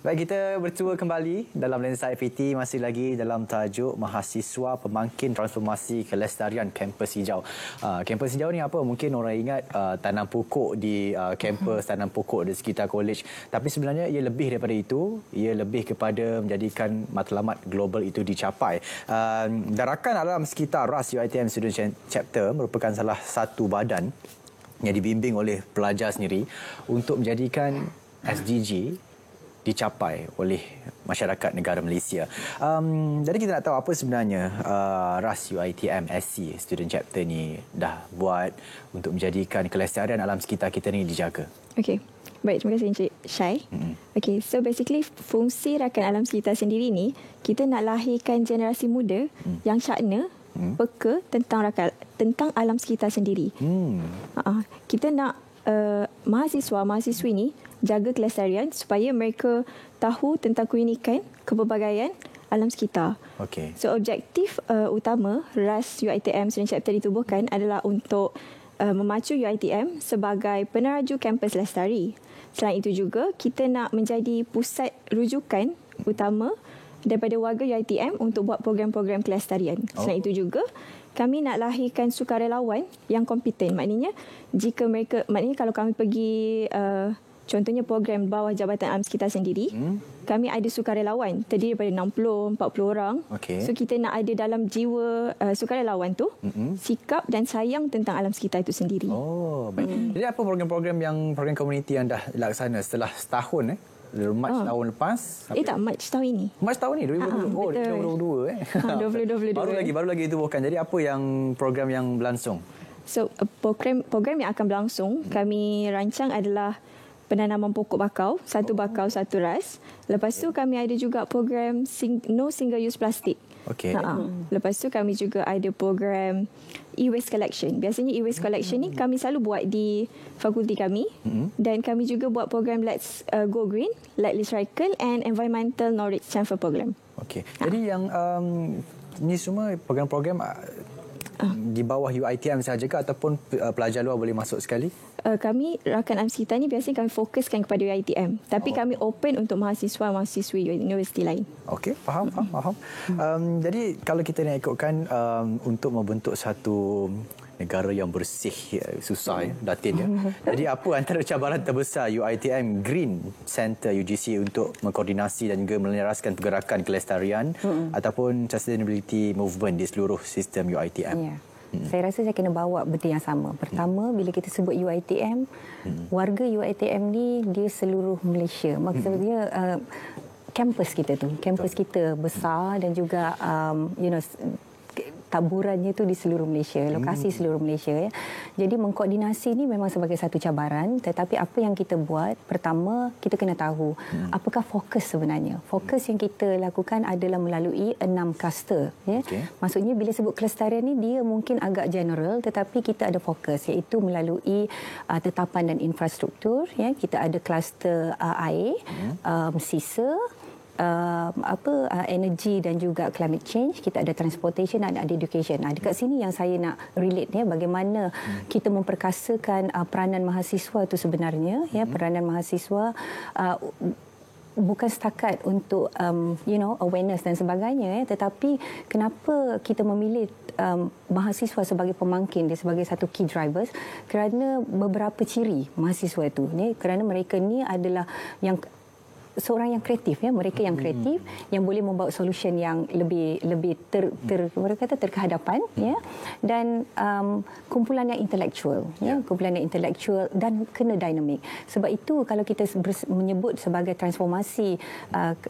Baik, kita bertua kembali dalam Lensa FPT, masih lagi dalam tajuk mahasiswa pemangkin transformasi kelestarian kampus hijau. Kampus hijau ni apa? Mungkin orang ingat tanam pokok di kampus, tanam pokok di sekitar kolej. Tapi sebenarnya ia lebih daripada itu. Ia lebih kepada menjadikan matlamat global itu dicapai. Darakan alam sekitar RAS UiTM Student Chapter merupakan salah satu badan yang dibimbing oleh pelajar sendiri untuk menjadikan SDG dicapai oleh masyarakat negara Malaysia. Jadi kita nak tahu apa sebenarnya RAS UiTM SC Student Chapter ni dah buat untuk menjadikan kelestarian alam sekitar kita ni dijaga. Okey. Baik, terima kasih Encik Syai. Okey, so basically fungsi rakan alam sekitar sendiri ni, kita nak lahirkan generasi muda yang syakna, peka tentang alam sekitar sendiri. Kita nak mahasiswa-mahasiswi ni jaga kelestarian supaya mereka tahu tentang keunikan, kepelbagaian alam sekitar. Okey. So objektif utama RAS UiTM Student Chapter ditubuhkan adalah untuk memacu UiTM sebagai peneraju kampus lestari. Selain itu juga, kita nak menjadi pusat rujukan utama daripada warga UiTM untuk buat program-program kelestarian. Selain itu juga, kami nak lahirkan sukarelawan yang kompeten. Maknanya kalau kami pergi contohnya program bawah Jabatan Alam Sekitar sendiri, kami ada sukarelawan terdiri daripada 60-40 orang. So kita nak ada dalam jiwa sukarelawan tu sikap dan sayang tentang alam sekitar itu sendiri. Baik. Jadi apa program komuniti yang dah dilaksana setelah setahun Mac tahun lepas? Tak, Mac tahun ini. Mac tahun ni 2022 baru lagi ditubuhkan. Jadi apa yang program yang berlangsung? So program yang akan berlangsung kami rancang adalah penanaman pokok bakau, satu ras. Lepas tu kami ada juga program no single use plastik. Lepas tu kami juga ada program e-waste collection. Biasanya e-waste collection ni kami selalu buat di fakulti kami. Dan kami juga buat program Let's Go Green, Let's Recycle and Environmental Knowledge Transfer Program. Jadi yang ni semua program-program di bawah UiTM sahaja ke ataupun pelajar luar boleh masuk sekali? Kami rakan alam sekitar ni biasanya kami fokuskan kepada UiTM, tapi kami open untuk mahasiswa-mahasiswi universiti lain. Okey, faham. Jadi kalau kita nak ikutkan untuk membentuk satu negara yang bersih, susah datin Jadi apa antara cabaran terbesar UiTM Green Center UGC untuk mengkoordinasi dan juga meneraskan pergerakan kelestarian ataupun sustainability movement di seluruh sistem UiTM? Saya rasa saya kena bawa benda yang sama. Pertama, bila kita sebut UiTM, warga UiTM ni dia seluruh Malaysia. Maksudnya kampus kita kita besar dan juga taburannya tu di seluruh Malaysia, lokasi seluruh Malaysia ya. Jadi mengkoordinasi ni memang sebagai satu cabaran, tetapi apa yang kita buat, pertama kita kena tahu apakah fokus sebenarnya. Fokus yang kita lakukan adalah melalui 6 kluster ya. Maksudnya bila sebut kelestarian ni dia mungkin agak general, tetapi kita ada fokus iaitu melalui tetapan dan infrastruktur ya. Kita ada kluster air, sisa, energy dan juga climate change, kita ada transportation dan ada education. Dekat sini yang saya nak relate ya, bagaimana kita memperkasakan peranan mahasiswa itu sebenarnya ya, peranan mahasiswa bukan setakat untuk awareness dan sebagainya ya, tetapi kenapa kita memilih mahasiswa sebagai pemangkin dia sebagai satu key drivers, kerana beberapa ciri mahasiswa itu ya, kerana mereka ni adalah yang seorang yang kreatif ya, mereka yang kreatif yang boleh membawa solution yang lebih mereka kata terkehadapan ya, dan kumpulan yang intelektual ya, kumpulan yang intelektual dan kena dinamik. Sebab itu kalau kita menyebut sebagai transformasi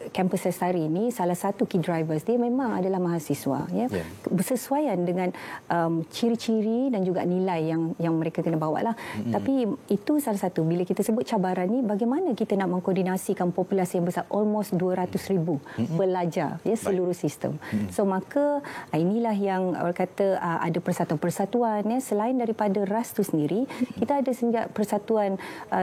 kampus lestari ini, salah satu key drivers dia memang adalah mahasiswa ya, bersesuaian dengan ciri-ciri dan juga nilai yang mereka kena bawa lah. Tapi itu salah satu, bila kita sebut cabaran ni, bagaimana kita nak mengkoordinasikan populasi yang besar, almost 200,000 pelajar ya, seluruh sistem. So maka inilah yang orang kata ada persatuan-persatuan ya, selain daripada RAS tu sendiri, kita ada senjata persatuan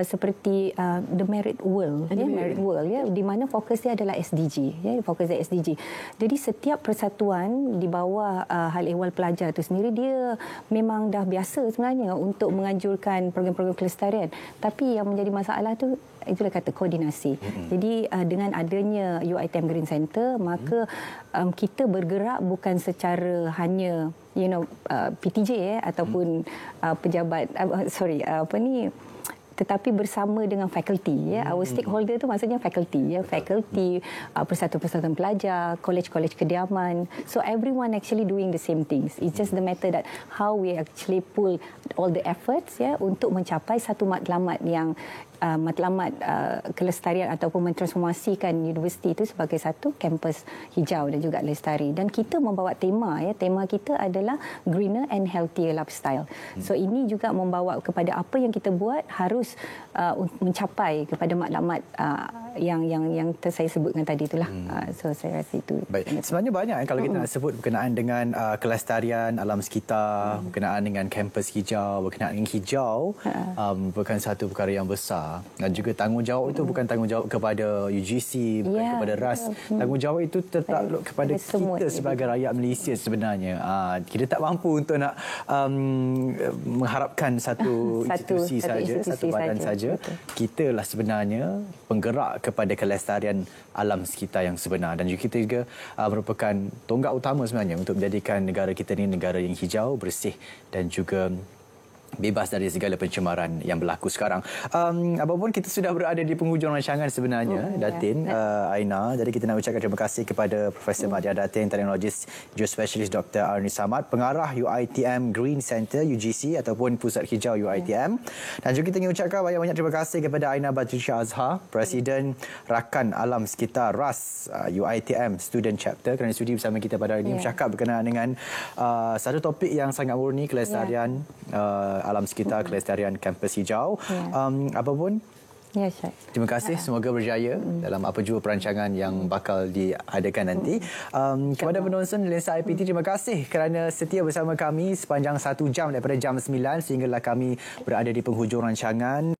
seperti The Merit World ya, Merit World ya, di mana fokus dia adalah SDG ya, fokus dia SDG. Jadi setiap persatuan di bawah hal ehwal pelajar tu sendiri, dia memang dah biasa sebenarnya untuk menganjurkan program-program kelestarian. Tapi yang menjadi masalah tu itulah kata koordinasi. Jadi dengan adanya UiTM Green Center, maka kita bergerak bukan secara hanya PTJ ataupun pejabat tetapi bersama dengan fakulti. Our stakeholder tu maksudnya fakulti. Fakulti, persatuan-persatuan pelajar, kolej-kolej kediaman. So everyone actually doing the same things. It's just the matter that how we actually pull all the efforts untuk mencapai satu matlamat yang matlamat kelestarian ataupun mentransformasikan universiti itu sebagai satu kampus hijau dan juga lestari. Dan kita membawa tema, tema kita adalah greener and healthier lifestyle. So ini juga membawa kepada apa yang kita buat harus mencapai kepada matlamat yang saya sebutkan tadi itulah. So saya rasa itu. Baik. Sebenarnya banyak kalau kita nak sebut berkenaan dengan kelestarian alam sekitar, berkenaan dengan kampus hijau, berkenaan dengan hijau, bukan satu perkara yang besar. Dan juga tanggungjawab itu bukan tanggungjawab kepada UGC, bukan kepada RAS. Tanggungjawab itu tertakluk kepada kita sebagai rakyat Malaysia sebenarnya. Kita tak mampu untuk nak mengharapkan satu institusi saja, satu badan saja. Kitalah sebenarnya penggerak kepada kelestarian alam sekitar yang sebenar. Dan juga kita juga merupakan tonggak utama sebenarnya untuk menjadikan negara kita ini negara yang hijau, bersih dan juga bebas dari segala pencemaran yang berlaku sekarang. Apapun kita sudah berada di penghujung rancangan sebenarnya, Datin, Aina. Jadi kita nak ucapkan terima kasih kepada Profesor Madya Datin, teknologis geospesialis Dr. Arni Samad, pengarah UiTM Green Center UGC ataupun Pusat Hijau UiTM. Dan juga kita ingin ucapkan banyak-banyak terima kasih kepada Aina Batrisya Azhar, Presiden Rakan Alam Sekitar RAS UiTM Student Chapter, kerana sudi bersama kita pada hari ini bercakap berkenaan dengan satu topik yang sangat murni, kelestarian alam sekitar, kelestarian kampus hijau. Apapun, terima kasih. Semoga berjaya dalam apa jua perancangan yang bakal diadakan nanti. Kepada penonton Lensa IPT, terima kasih kerana setia bersama kami sepanjang 1 jam daripada jam 9 sehinggalah kami berada di penghujung rancangan.